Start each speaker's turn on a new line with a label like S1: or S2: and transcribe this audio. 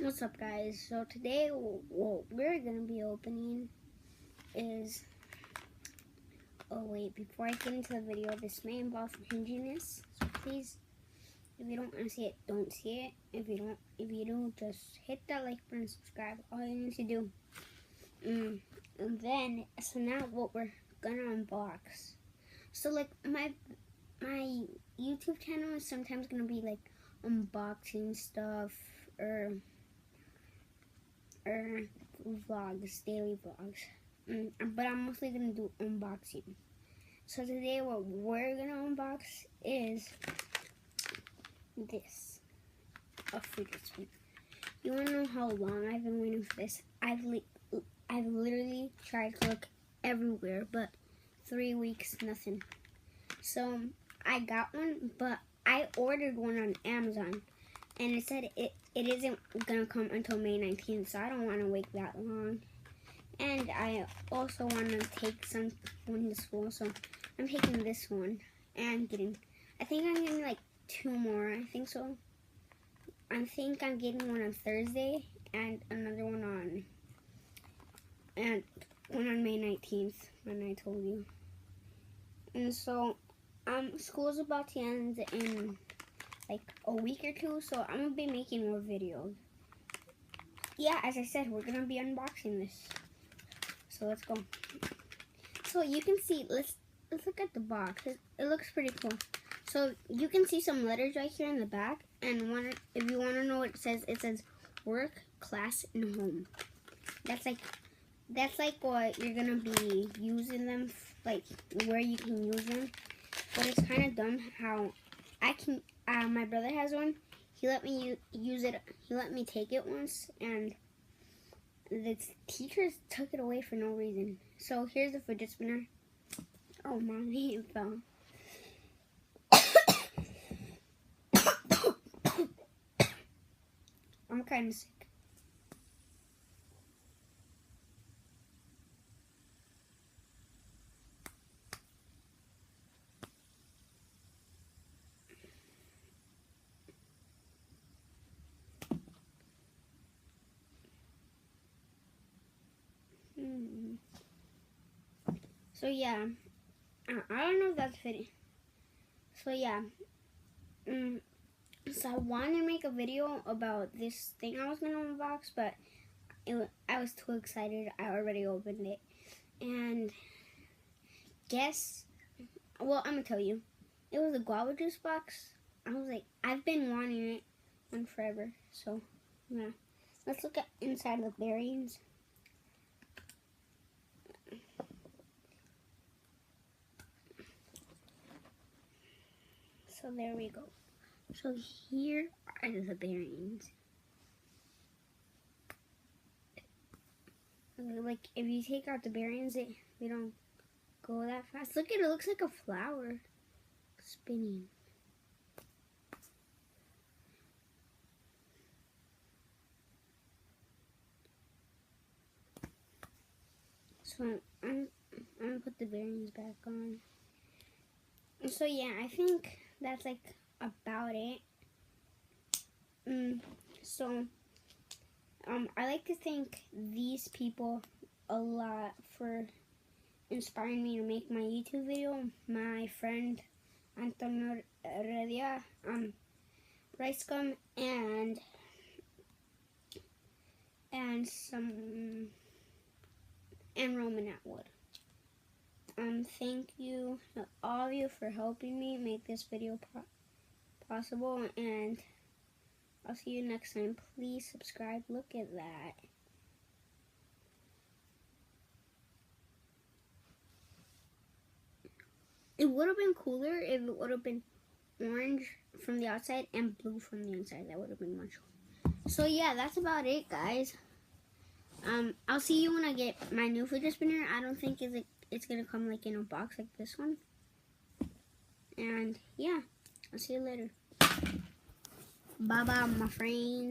S1: What's up, guys? So today what we're gonna be opening is, oh wait, before I get into the video, this may involve cringiness, so please, if you don't want to see it, don't see it. If you do, just hit that like button and subscribe. All you need to do. And then, so now what we're gonna unbox. So like my YouTube channel is sometimes gonna be like unboxing stuff or vlogs, daily vlogs. But I'm mostly gonna do unboxing. So today what we're gonna unbox is this, a fidget spinner. You wanna know how long I've been waiting for this? I've literally tried to look everywhere, but 3 weeks, nothing. So I got one, but I ordered one on Amazon, and it said it isn't gonna come until May 19th, so I don't want to wait that long. And I also want to take one to school, so I'm taking this one and I think I'm getting like 2 more. I think so. I think I'm getting one on Thursday and another one on May 19th, when I told you. And so school's about to end in like a week or 2, so I'm gonna be making more videos. Yeah, as I said, we're gonna be unboxing this. So let's go. So you can see, let's look at the box. It looks pretty cool. So you can see some letters right here in the back, and if you want to know what it says work, class, and home. That's like what you're gonna be using them, like where you can use them. But it's kind of dumb how I can. My brother has one. He let me use it. He let me take it once, and the teachers took it away for no reason. So here's the fidget spinner. Oh my, it fell. I'm kind of sick. So yeah, I don't know if that's fitting. So yeah, so I wanted to make a video about this thing I was gonna unbox, but I was too excited. I already opened it, and well, I'm gonna tell you, it was a guava juice box. I was like, I've been wanting one forever. So yeah, let's look at inside the bearings. So there we go. So here are the bearings. Like if you take out the bearings, they don't go that fast. Look, it looks like a flower spinning. So I'm gonna put the bearings back on. So yeah, I think that's like about it. So I like to thank these people a lot for inspiring me to make my YouTube video. My friend Antonio Heredia, Rice Gum, and Roman Atwood. Thank you to all of you for helping me make this video possible, and I'll see you next time. Please subscribe. Look at that. It would have been cooler if it would have been orange from the outside and blue from the inside. That would have been much cooler. So yeah, that's about it, guys. I'll see you when I get my new fidget spinner. I don't think it's gonna come like in a box like this one. And yeah, I'll see you later. Bye bye, my friends.